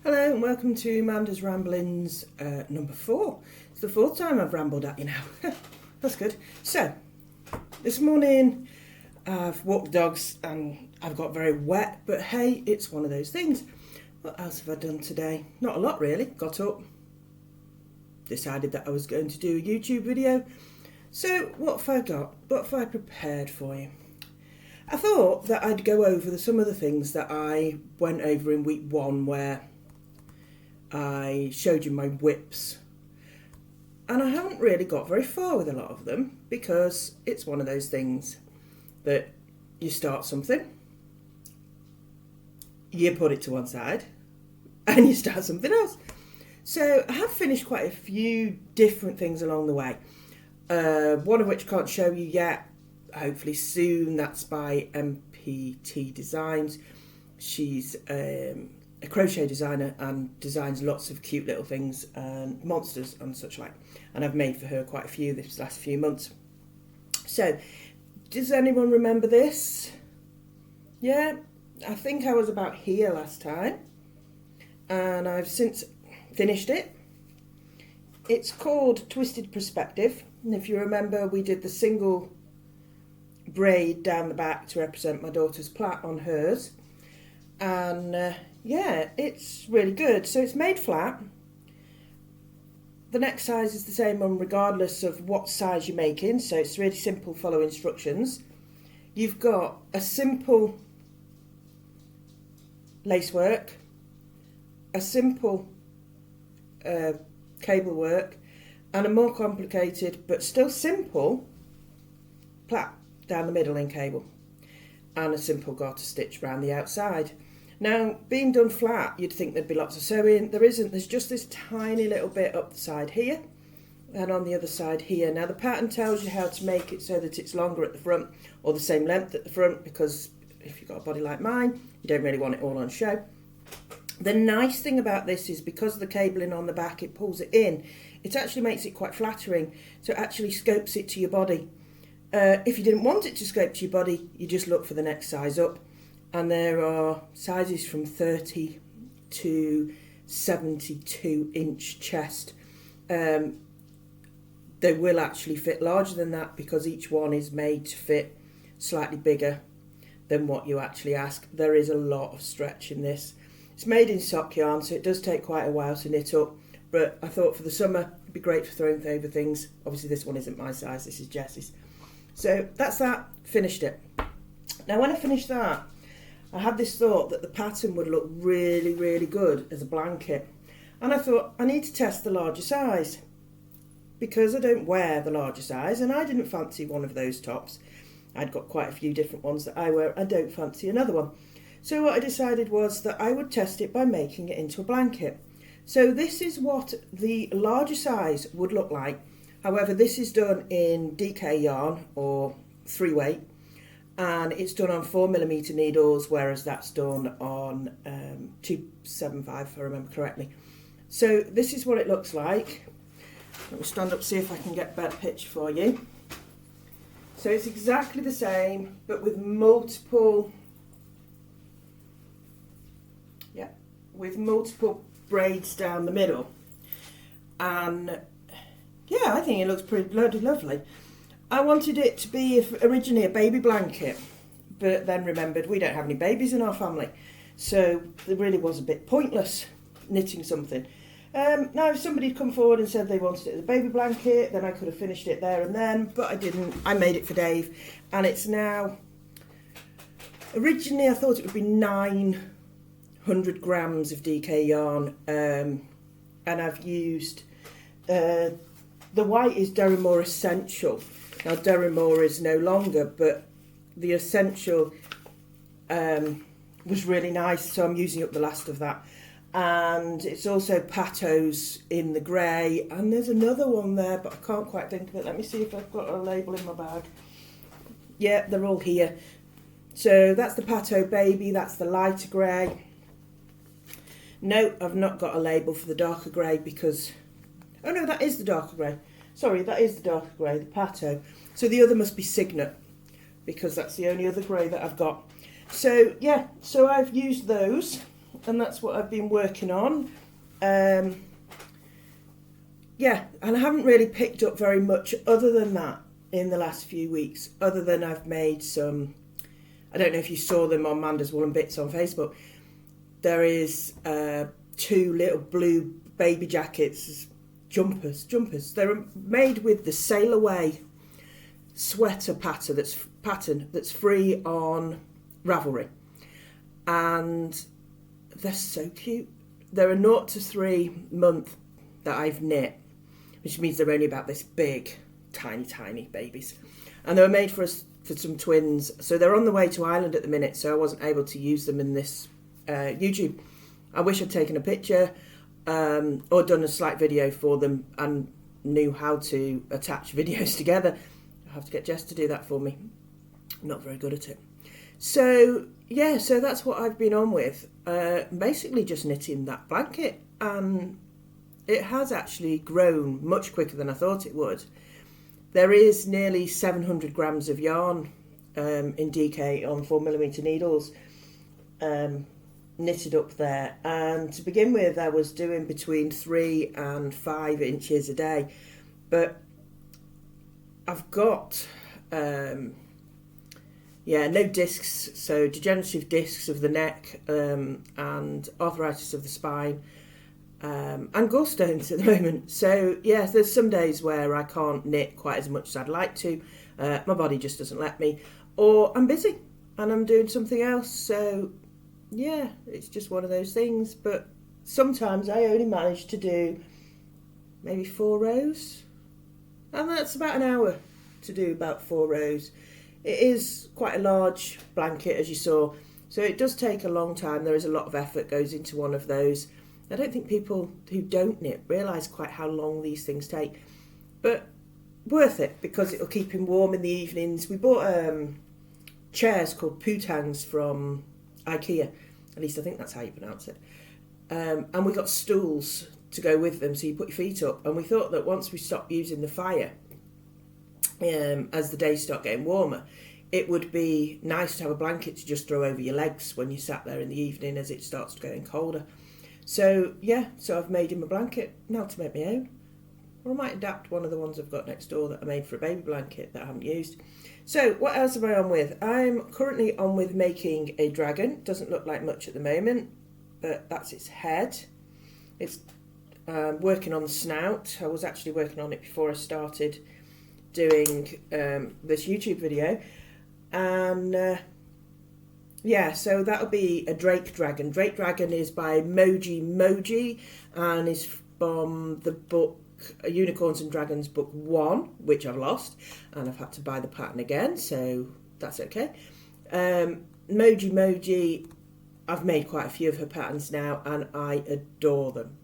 Hello and welcome to Manda's Ramblings number 4. It's the 4th time I've rambled at you now. That's good. So, this morning I've walked the dogs and I've got very wet, but hey, it's one of those things. What else have I done today? Not a lot really. Got up, decided that I was going to do a YouTube video. So, what have I got? What have I prepared for you? I thought that I'd go over some of the things that I went over in week 1 where I showed you my whips, and I haven't really got very far with a lot of them because it's one of those things that you start something, you put it to one side and you start something else. So I have finished quite a few different things along the way, one of which I can't show you yet, hopefully soon. That's by MPT Designs. She's a crochet designer and designs lots of cute little things and monsters and such like, and I've made for her quite a few this last few months. So does anyone remember this? Yeah, I think I was about here last time and I've since finished it. It's called Twisted Perspective, and if you remember, we did the single braid down the back to represent my daughter's plait on hers, and yeah, it's really good. So it's made flat. The neck size is the same one regardless of what size you're making, so it's really simple, follow instructions. You've got a simple lace work, a simple cable work, and a more complicated but still simple plait down the middle in cable, and a simple garter stitch around the outside. Now, being done flat, you'd think there'd be lots of sewing. There isn't. There's just this tiny little bit up the side here and on the other side here. Now, the pattern tells you how to make it so that it's longer at the front or the same length at the front, because if you've got a body like mine, you don't really want it all on show. The nice thing about this is because of the cabling on the back, it pulls it in. It actually makes it quite flattering, so it actually scopes it to your body. If you didn't want it to scope to your body, you just look for the next size up. And there are sizes from 30 to 72 inch chest. They will actually fit larger than that because each one is made to fit slightly bigger than what you actually ask. There is a lot of stretch in this. It's made in sock yarn, so it does take quite a while to knit up, but I thought for the summer it'd be great for throwing over things. Obviously this one isn't my size, this is Jess's. So that's that, finished it. Now when I finished that, I had this thought that the pattern would look really, really good as a blanket. And I thought, I need to test the larger size, because I don't wear the larger size and I didn't fancy one of those tops. I'd got quite a few different ones that I wear. I don't fancy another one. So what I decided was that I would test it by making it into a blanket. So this is what the larger size would look like. However, this is done in DK yarn or 3-weight. And it's done on 4mm needles, whereas that's done on 275, if I remember correctly. So this is what it looks like. Let me stand up, see if I can get a better picture for you. So it's exactly the same, but with multiple braids down the middle. And yeah, I think it looks pretty bloody lovely. I wanted it to be originally a baby blanket, but then remembered we don't have any babies in our family, so it really was a bit pointless knitting something. Now if somebody had come forward and said they wanted it as a baby blanket, then I could have finished it there and then, but I didn't. I made it for Dave, and it's now, originally I thought it would be 900 grams of DK yarn, and I've used, the white is Derrimore Essential. Now Derrimore is no longer, but the Essential was really nice, so I'm using up the last of that. And it's also Patos in the grey, and there's another one there, but I can't quite think of it. Let me see if I've got a label in my bag. Yeah, they're all here. So that's the Pato Baby, that's the lighter grey. No, I've not got a label for the darker grey because, oh no, that is the darker grey. Sorry, that is the darker grey, the Pato. So the other must be Signet, because that's the only other grey that I've got. So yeah, so I've used those and that's what I've been working on. Yeah, and I haven't really picked up very much other than that in the last few weeks, other than I've made some, I don't know if you saw them on Manda's Wool and Bits on Facebook. There is 2 little blue baby jackets, jumpers. They're made with the Sail Away sweater pattern that's free on Ravelry. And they're so cute. They're a 0 to 3 month that I've knit, which means they're only about this big, tiny babies. And they were made for some twins. So they're on the way to Ireland at the minute, so I wasn't able to use them in this YouTube. I wish I'd taken a picture or done a slight video for them and knew how to attach videos together. I have to get Jess to do that for me. I'm not very good at it. So, yeah, so that's what I've been on with. Basically just knitting that blanket, and it has actually grown much quicker than I thought it would. There is nearly 700 grams of yarn in DK on 4mm needles knitted up there. And to begin with, I was doing between 3 and 5 inches a day. But I've got, no discs, so degenerative discs of the neck and arthritis of the spine. And gallstones at the moment. So, yeah, there's some days where I can't knit quite as much as I'd like to. My body just doesn't let me. Or I'm busy and I'm doing something else. So, yeah, it's just one of those things. But sometimes I only manage to do maybe 4 rows. And that's about an hour to do about 4 rows. It is quite a large blanket, as you saw. So it does take a long time. There is a lot of effort goes into one of those. I don't think people who don't knit realise quite how long these things take. But worth it, because it'll keep him warm in the evenings. We bought chairs called putangs from IKEA. At least I think that's how you pronounce it. And we got stools to go with them, so you put your feet up. And we thought that once we stopped using the fire, as the days start getting warmer, it would be nice to have a blanket to just throw over your legs when you sat there in the evening as it starts getting colder. So, yeah, so I've made him a blanket now to make my own. Or I might adapt one of the ones I've got next door that I made for a baby blanket that I haven't used. So, what else am I on with? I'm currently on with making a dragon. Doesn't look like much at the moment, but that's its head. It's working on the snout. I was actually working on it before I started doing this YouTube video. And... yeah, so that'll be a Drake Dragon. Drake Dragon is by Moji, and is from the book Unicorns and Dragons book 1, which I've lost, and I've had to buy the pattern again, so that's okay. Moji, I've made quite a few of her patterns now, and I adore them.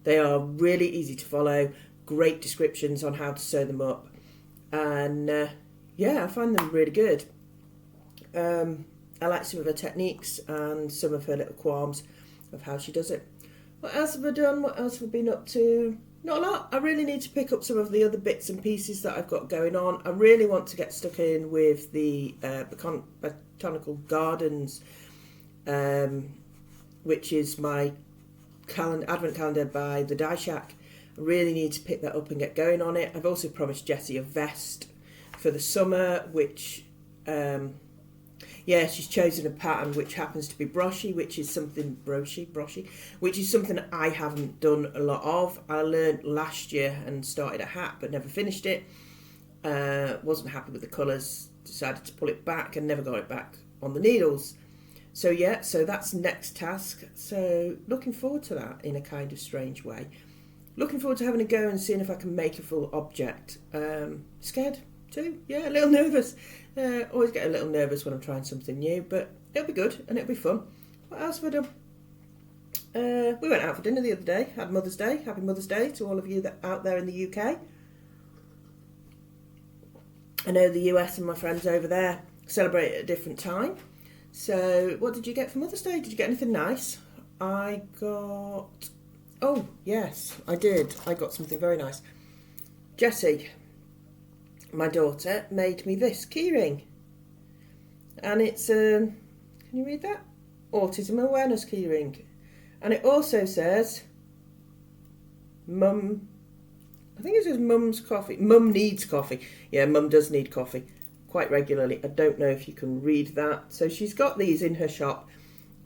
They are really easy to follow, great descriptions on how to sew them up, and yeah, I find them really good. I like some of her techniques and some of her little qualms of how she does it. What else have I done? What else have I been up to? Not a lot. I really need to pick up some of the other bits and pieces that I've got going on. I really want to get stuck in with the Botanical Gardens, which is my advent calendar by the Dye Shack. I really need to pick that up and get going on it. I've also promised Jessie a vest for the summer, which... yeah, she's chosen a pattern which happens to be brochy, which is something which is something I haven't done a lot of. I learned last year and started a hat, but never finished it. Wasn't happy with the colours, decided to pull it back and never got it back on the needles. So yeah, so that's next task. So looking forward to that in a kind of strange way. Looking forward to having a go and seeing if I can make a full object. Scared too, yeah, a little nervous. Always get a little nervous when I'm trying something new, but it'll be good and it'll be fun. What else have I done? We went out for dinner the other day, had Mother's Day. Happy Mother's Day to all of you that out there in the UK. I know the US and my friends over there celebrate at a different time. So what did you get for Mother's Day? Did you get anything nice? I got... oh, yes, I did. I got something very nice. Jessie, my daughter, made me this keyring, and it's can you read that? Autism awareness keyring, And it also says, Mum, I think it says Mum's coffee. Mum needs coffee. Yeah, Mum does need coffee quite regularly. I don't know if you can read that. So she's got these in her shop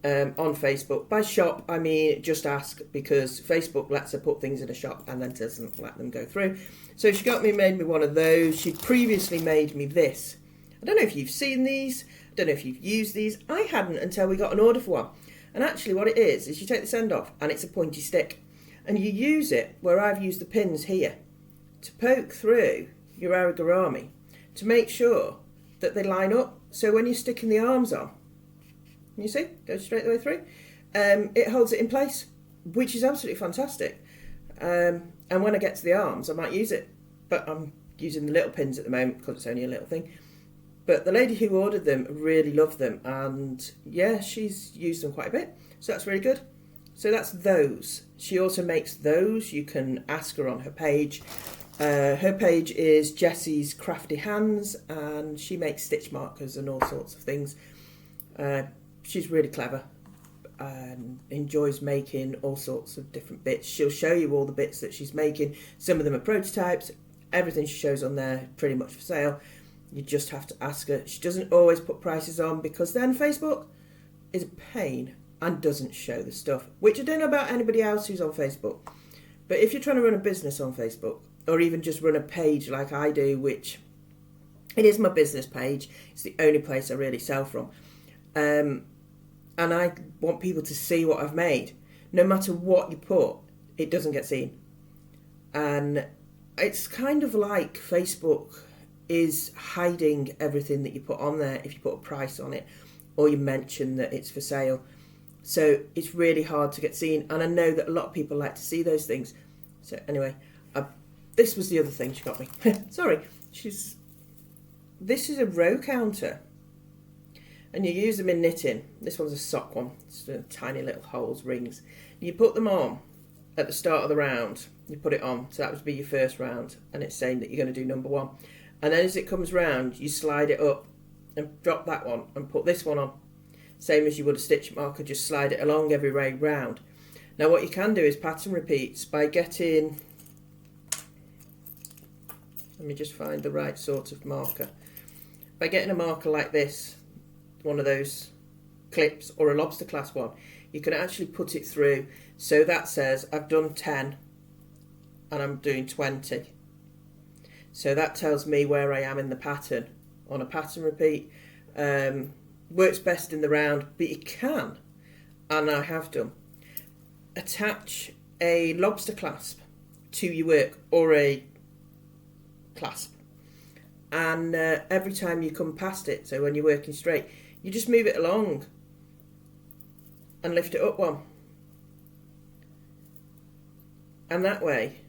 on Facebook. By shop, I mean just ask, because Facebook lets her put things in a shop and then doesn't let them go through. So she made me one of those. She'd previously made me this. I don't know if you've seen these. I don't know if you've used these. I hadn't until we got an order for one. And actually what it is you take this end off and it's a pointy stick. And you use it where I've used the pins here to poke through your origami to make sure that they line up. So when you're sticking the arms on, you see, goes straight the way through. It holds it in place, which is absolutely fantastic. And when I get to the arms, I might use it. But I'm using the little pins at the moment because it's only a little thing. But the lady who ordered them really loved them. And yeah, she's used them quite a bit. So that's really good. So that's those. She also makes those. You can ask her on her page. Her page is Jessie's Crafty Hands, and she makes stitch markers and all sorts of things. She's really clever and enjoys making all sorts of different bits. She'll show you all the bits that she's making. Some of them are prototypes. Everything she shows on there pretty much for sale. You just have to ask her. She doesn't always put prices on because then Facebook is a pain and doesn't show the stuff, which I don't know about anybody else who's on Facebook. But if you're trying to run a business on Facebook, or even just run a page like I do, which it is my business page, it's the only place I really sell from, and I want people to see what I've made. No matter what you put, it doesn't get seen. And it's kind of like Facebook is hiding everything that you put on there if you put a price on it or you mention that it's for sale. So it's really hard to get seen, and I know that a lot of people like to see those things. So anyway, this was the other thing she got me. Sorry. This is a row counter, and you use them in knitting. This one's a sock one. It's tiny little holes, rings. You put them on at the start of the round. You put it on, so that would be your first round, and it's saying that you're going to do number one. And then as it comes round, you slide it up and drop that one and put this one on. Same as you would a stitch marker, just slide it along every way round. Now what you can do is pattern repeats by getting, let me just find the right sort of marker. By getting a marker like this, one of those clips or a lobster class one, you can actually put it through. So that says I've done 10 and I'm doing 20. So that tells me where I am in the pattern on a pattern repeat. Works best in the round, but you can, and I have done, attach a lobster clasp to your work or a clasp, and every time you come past it, so when you're working straight, you just move it along and lift it up one, and that way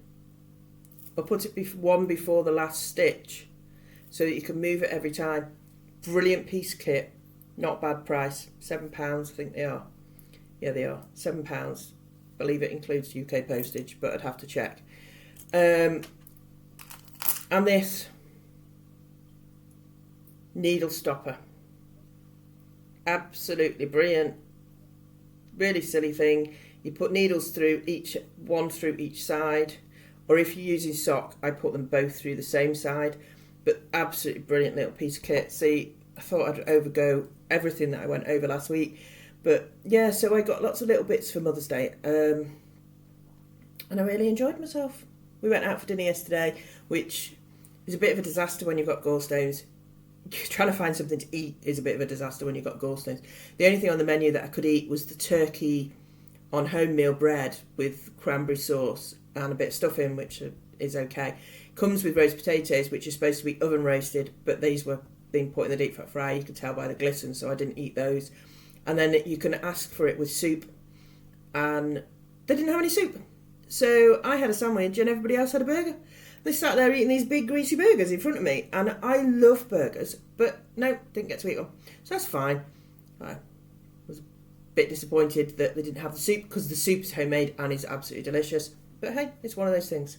I'll put it one before the last stitch so that you can move it every time. Brilliant piece of kit. Not bad price, £7 I think they are. Yeah, they are, £7. I believe it includes UK postage, but I'd have to check. And this needle stopper. Absolutely brilliant. Really silly thing. You put needles through one through each side, or if you're using sock, I put them both through the same side. But absolutely brilliant little piece of kit. See, I thought I'd overgo everything that I went over last week, but yeah, so I got lots of little bits for Mother's Day, and I really enjoyed myself. We went out for dinner yesterday, which is a bit of a disaster when you've got gallstones. Trying to find something to eat is a bit of a disaster when you've got gallstones. The only thing on the menu that I could eat was the turkey on homemeal bread with cranberry sauce and a bit of stuffing, which is okay. Comes with roast potatoes, which are supposed to be oven roasted, but these were being put in the deep fat fryer. You could tell by the glisten, so I didn't eat those. And then you can ask for it with soup, and they didn't have any soup. So I had a sandwich and everybody else had a burger. They sat there eating these big greasy burgers in front of me, and I love burgers, but no, didn't get to eat them. So that's fine. I was a bit disappointed that they didn't have the soup, because the soup's homemade and is absolutely delicious. But hey, it's one of those things.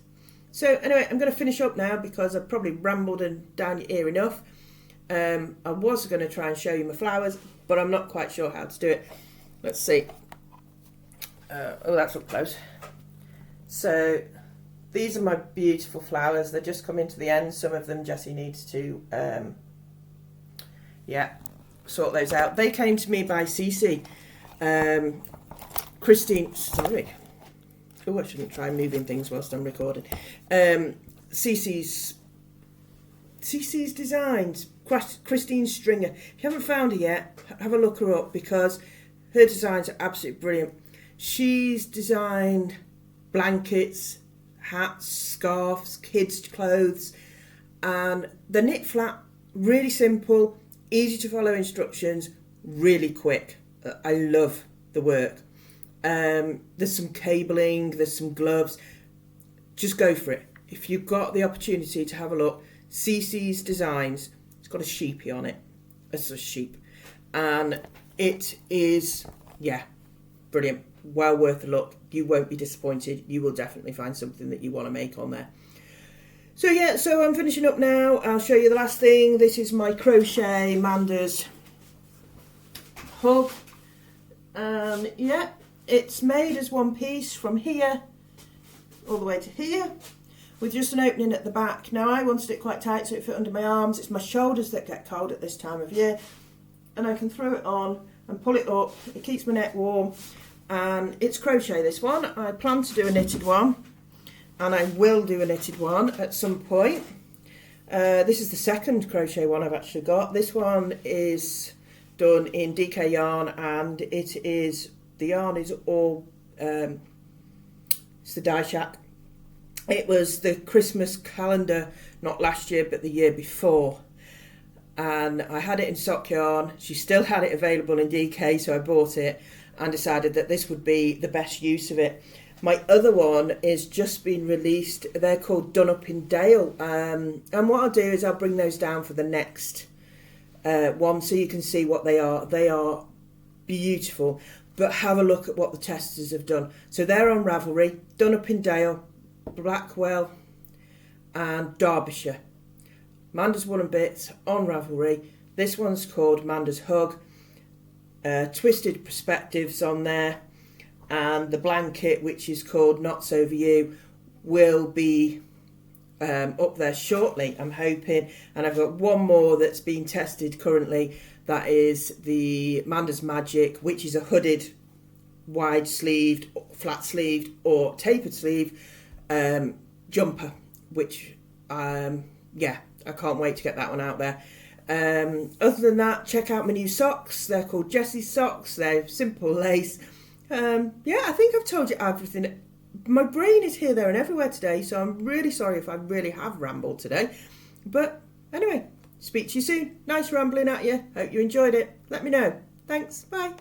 So anyway, I'm going to finish up now because I've probably rambled and down your ear enough. I was going to try and show you my flowers, but I'm not quite sure how to do it. Let's see. Oh, that's up close. So these are my beautiful flowers. They're just coming to the end. Some of them Jessie needs to, sort those out. They came to me by Cece. Christine, sorry. Oh, I shouldn't try moving things whilst I'm recording. Cece's designs. Christine Stringer. If you haven't found her yet, have a look her up because her designs are absolutely brilliant. She's designed blankets, hats, scarves, kids' clothes, and the knit flat, really simple, easy to follow instructions, really quick. I love the work. There's some cabling, there's some gloves. Just go for it. If you've got the opportunity to have a look, Cece's Designs, it's got a sheepy on it. It's a sheep. And it is, brilliant. Well worth a look. You won't be disappointed. You will definitely find something that you want to make on there. So I'm finishing up now. I'll show you the last thing. This is my crochet Manda's hug. And it's made as one piece from here all the way to here with just an opening at the back. Now I wanted it quite tight so it fit under my arms. It's my shoulders that get cold at this time of year. And I can throw it on and pull it up. It keeps my neck warm. And it's crochet, this one. I plan to do a knitted one. And I will do a knitted one at some point. This is the second crochet one I've actually got. This one is done in DK yarn, and the yarn is all, it's the Die Shack. It was the Christmas calendar, not last year, but the year before. And I had it in sock yarn. She still had it available in DK, so I bought it and decided that this would be the best use of it. My other one is just been released. They're called Done Up in Dale. And what I'll do is I'll bring those down for the next one so you can see what they are. They are beautiful, but have a look at what the testers have done. So they're on Ravelry, Done Up in Dale, Blackwell and Derbyshire. Manda's Woolen Bits on Ravelry. This one's called Manda's Hug. Twisted perspectives on there, and the blanket, which is called Not So For You, will be up there shortly, I'm hoping. And I've got one more that's being tested currently. That is the Manda's Magic, which is a hooded, wide sleeved, flat sleeved or tapered sleeve jumper, which I can't wait to get that one out there. Other than that, check out my new socks. They're called Jessie's socks. They're simple lace. I think I've told you everything. My brain is here, there and everywhere today, so I'm really sorry if I really have rambled today. But anyway, speak to you soon. Nice rambling at you. Hope you enjoyed it. Let me know. Thanks. Bye.